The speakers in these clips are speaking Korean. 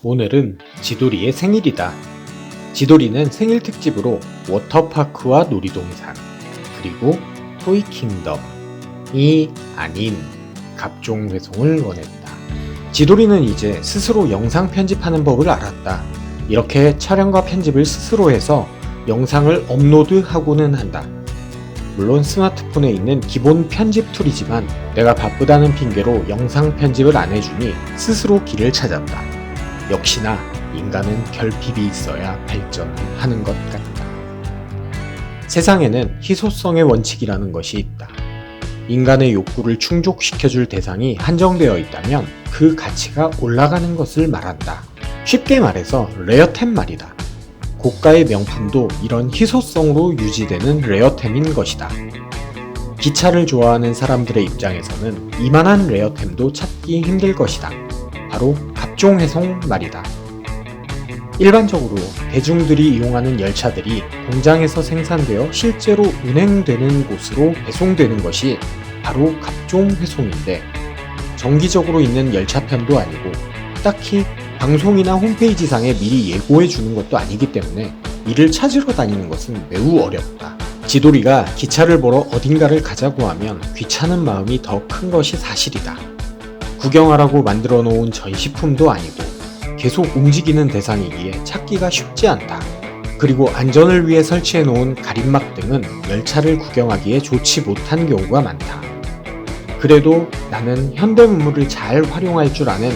오늘은 지돌이의 생일이다. 지돌이는 생일 특집으로 워터파크와 놀이동산, 그리고 토이킹덤이 아닌 갑종 회송을 원했다. 지돌이는 이제 스스로 영상 편집하는 법을 알았다. 이렇게 촬영과 편집을 스스로 해서 영상을 업로드하고는 한다. 물론 스마트폰에 있는 기본 편집 툴이지만 내가 바쁘다는 핑계로 영상 편집을 안 해주니 스스로 길을 찾았다. 역시나 인간은 결핍이 있어야 발전하는 것 같다. 세상에는 희소성의 원칙이라는 것이 있다. 인간의 욕구를 충족시켜줄 대상이 한정되어 있다면 그 가치가 올라가는 것을 말한다. 쉽게 말해서 레어템 말이다. 고가의 명품도 이런 희소성으로 유지되는 레어템인 것이다. 기차를 좋아하는 사람들의 입장에서는 이만한 레어템도 찾기 힘들 것이다. 바로 갑종회송 말이다. 일반적으로 대중들이 이용하는 열차들이 공장에서 생산되어 실제로 운행되는 곳으로 배송되는 것이 바로 갑종회송인데, 정기적으로 있는 열차편도 아니고 딱히 방송이나 홈페이지상에 미리 예고해 주는 것도 아니기 때문에 이를 찾으러 다니는 것은 매우 어렵다. 지돌이가 기차를 보러 어딘가를 가자고 하면 귀찮은 마음이 더 큰 것이 사실이다. 구경하라고 만들어 놓은 전시품도 아니고 계속 움직이는 대상이기에 찾기가 쉽지 않다. 그리고 안전을 위해 설치해 놓은 가림막 등은 열차를 구경하기에 좋지 못한 경우가 많다. 그래도 나는 현대문물을 잘 활용할 줄 아는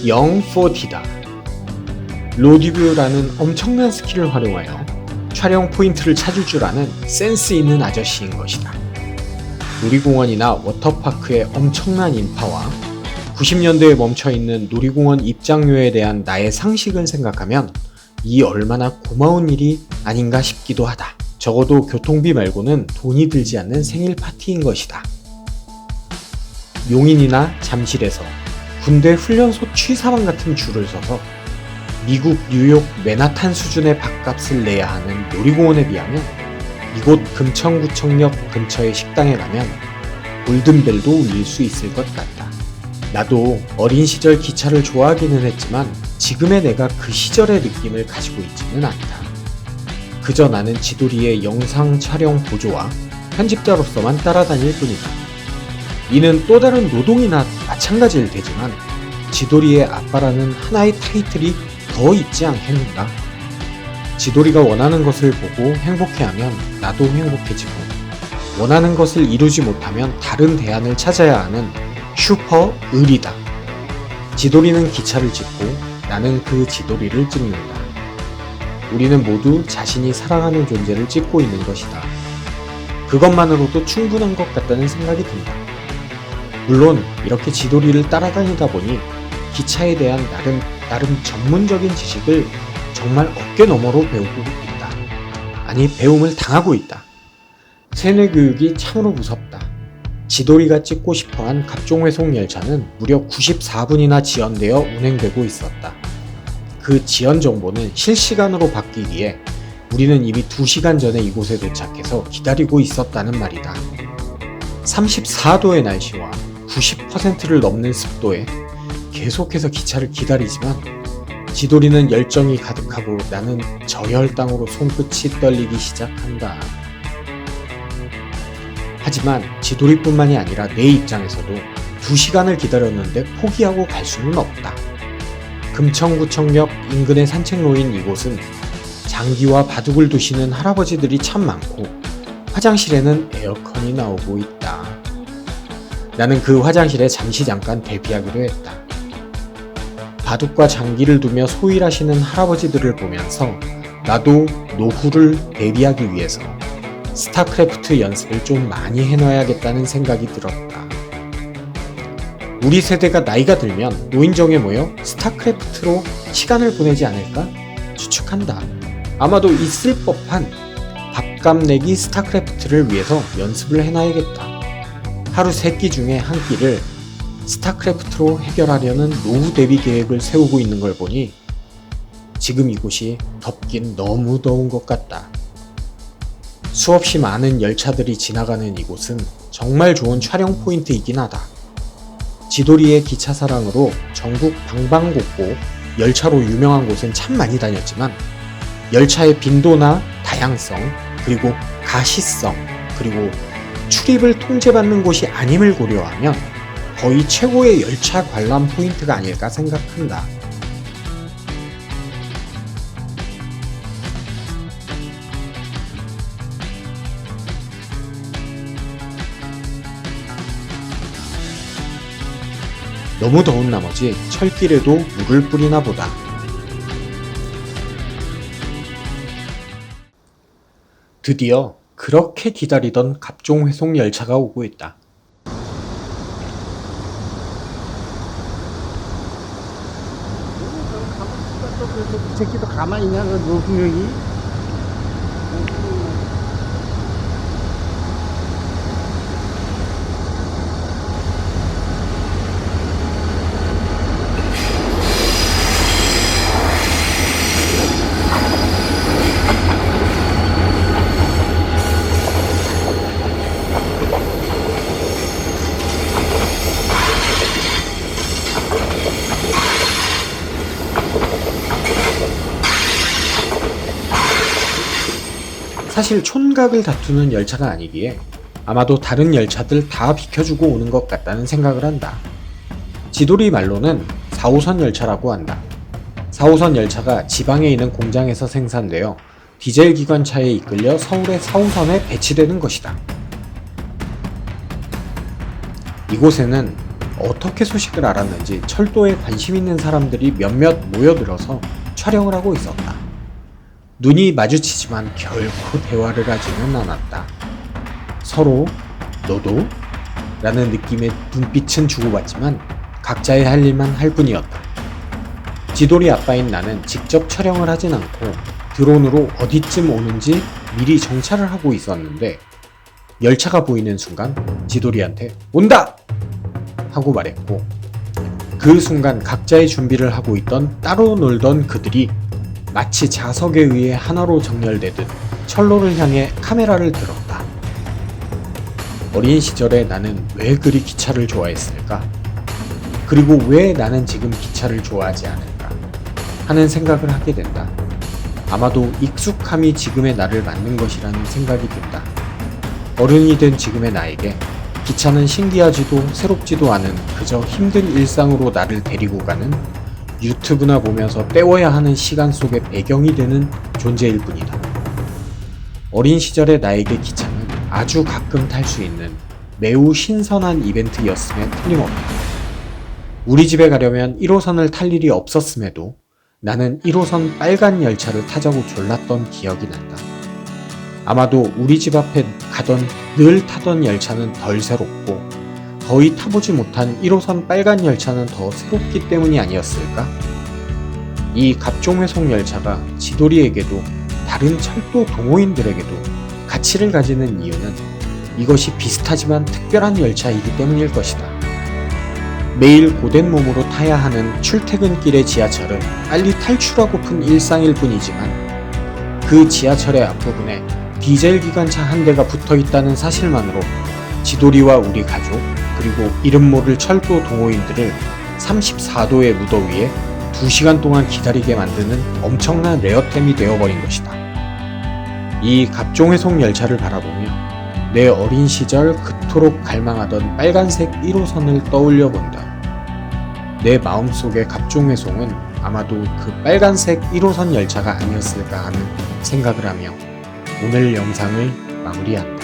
영4D다. 로드뷰라는 엄청난 스킬을 활용하여 촬영 포인트를 찾을 줄 아는 센스 있는 아저씨인 것이다. 놀이공원이나 워터파크의 엄청난 인파와 90년대에 멈춰있는 놀이공원 입장료에 대한 나의 상식을 생각하면 이 얼마나 고마운 일이 아닌가 싶기도 하다. 적어도 교통비 말고는 돈이 들지 않는 생일 파티인 것이다. 용인이나 잠실에서 군대 훈련소 취사방 같은 줄을 서서 미국 뉴욕 맨하탄 수준의 밥값을 내야 하는 놀이공원에 비하면 이곳 금천구청역 근처의 식당에 가면 골든벨도 울릴 수 있을 것 같다. 나도 어린 시절 기차를 좋아하기는 했지만 지금의 내가 그 시절의 느낌을 가지고 있지는 않다. 그저 나는 지돌이의 영상 촬영 보조와 편집자로서만 따라다닐 뿐이다. 이는 또 다른 노동이나 마찬가지일 테지만 지돌이의 아빠라는 하나의 타이틀이 더 있지 않겠는가? 지돌이가 원하는 것을 보고 행복해하면 나도 행복해지고, 원하는 것을 이루지 못하면 다른 대안을 찾아야 하는 슈퍼 을이다. 지돌이는 기차를 찍고 나는 그 지돌이를 찍는다. 우리는 모두 자신이 사랑하는 존재를 찍고 있는 것이다. 그것만으로도 충분한 것 같다는 생각이 든다. 물론 이렇게 지돌이를 따라다니다 보니 기차에 대한 나름 전문적인 지식을 정말 어깨너머로 배우고 있다. 아니, 배움을 당하고 있다. 세뇌교육이 참으로 무섭다. 지돌이가 찍고 싶어한 갑종회송 열차는 무려 94분이나 지연되어 운행되고 있었다. 그 지연 정보는 실시간으로 바뀌기에 우리는 이미 2시간 전에 이곳에 도착해서 기다리고 있었다는 말이다. 34도의 날씨와 90%를 넘는 습도에 계속해서 기차를 기다리지만 지돌이는 열정이 가득하고 나는 저혈당으로 손끝이 떨리기 시작한다. 하지만 지돌이뿐만이 아니라 내 입장에서도 2시간을 기다렸는데 포기하고 갈 수는 없다. 금천구청역 인근의 산책로인 이곳은 장기와 바둑을 두시는 할아버지들이 참 많고 화장실에는 에어컨이 나오고 있다. 나는 그 화장실에 잠깐 대피하기로 했다. 바둑과 장기를 두며 소일하시는 할아버지들을 보면서 나도 노후를 대비하기 위해서 스타크래프트 연습을 좀 많이 해놔야겠다는 생각이 들었다. 우리 세대가 나이가 들면 노인정에 모여 스타크래프트로 시간을 보내지 않을까 추측한다. 아마도 있을 법한 밥값 내기 스타크래프트를 위해서 연습을 해놔야겠다. 하루 3끼 중에 한 끼를 스타크래프트로 해결하려는 노후 대비 계획을 세우고 있는 걸 보니 지금 이곳이 덥긴 너무 더운 것 같다. 수없이 많은 열차들이 지나가는 이곳은 정말 좋은 촬영 포인트이긴 하다. 지돌이의 기차 사랑으로 전국 방방곡곡 열차로 유명한 곳은 참 많이 다녔지만 열차의 빈도나 다양성, 그리고 가시성, 그리고 출입을 통제받는 곳이 아님을 고려하면 거의 최고의 열차 관람 포인트가 아닐까 생각한다. 너무 더운 나머지 철길에도 물을 뿌리나 보다. 드디어 그렇게 기다리던 갑종회송 열차가 오고 있다. 이 새끼도 가만히 있냐, 그 노숙력이? 사실 촌각을 다투는 열차가 아니기에 아마도 다른 열차들 다 비켜주고 오는 것 같다는 생각을 한다. 지돌이 말로는 4호선 열차라고 한다. 4호선 열차가 지방에 있는 공장에서 생산되어 디젤 기관차에 이끌려 서울의 4호선에 배치되는 것이다. 이곳에는 어떻게 소식을 알았는지 철도에 관심 있는 사람들이 몇몇 모여들어서 촬영을 하고 있었다. 눈이 마주치지만 결코 대화를 하지는 않았다. 서로 너도? 라는 느낌의 눈빛은 주고받지만 각자의 할 일만 할 뿐이었다. 지돌이 아빠인 나는 직접 촬영을 하진 않고 드론으로 어디쯤 오는지 미리 정찰을 하고 있었는데 열차가 보이는 순간 지돌이한테 온다! 하고 말했고 그 순간 각자의 준비를 하고 있던 따로 놀던 그들이 마치 자석에 의해 하나로 정렬되듯 철로를 향해 카메라를 들었다. 어린 시절에 나는 왜 그리 기차를 좋아했을까? 그리고 왜 나는 지금 기차를 좋아하지 않을까? 하는 생각을 하게 된다. 아마도 익숙함이 지금의 나를 맞는 것이라는 생각이 든다. 어른이 된 지금의 나에게 기차는 신기하지도 새롭지도 않은 그저 힘든 일상으로 나를 데리고 가는 유튜브나 보면서 때워야 하는 시간 속의 배경이 되는 존재일 뿐이다. 어린 시절의 나에게 기차는 아주 가끔 탈 수 있는 매우 신선한 이벤트였음에 틀림없다. 우리 집에 가려면 1호선을 탈 일이 없었음에도 나는 1호선 빨간 열차를 타자고 졸랐던 기억이 난다. 아마도 우리 집 앞에 가던 늘 타던 열차는 덜 새롭고 거의 타보지 못한 1호선 빨간 열차는 더 새롭기 때문이 아니었을까? 이 갑종회송 열차가 지돌이에게도 다른 철도 동호인들에게도 가치를 가지는 이유는 이것이 비슷하지만 특별한 열차이기 때문일 것이다. 매일 고된 몸으로 타야 하는 출퇴근길의 지하철은 빨리 탈출하고픈 일상일 뿐이지만 그 지하철의 앞부분에 디젤 기관차 한 대가 붙어 있다는 사실만으로 지돌이와 우리 가족 그리고 이름 모를 철도 동호인들을 34도의 무더위에 2시간 동안 기다리게 만드는 엄청난 레어템이 되어버린 것이다. 이 갑종회송 열차를 바라보며 내 어린 시절 그토록 갈망하던 빨간색 1호선을 떠올려 본다. 내 마음속의 갑종회송은 아마도 그 빨간색 1호선 열차가 아니었을까 하는 생각을 하며 오늘 영상을 마무리한다.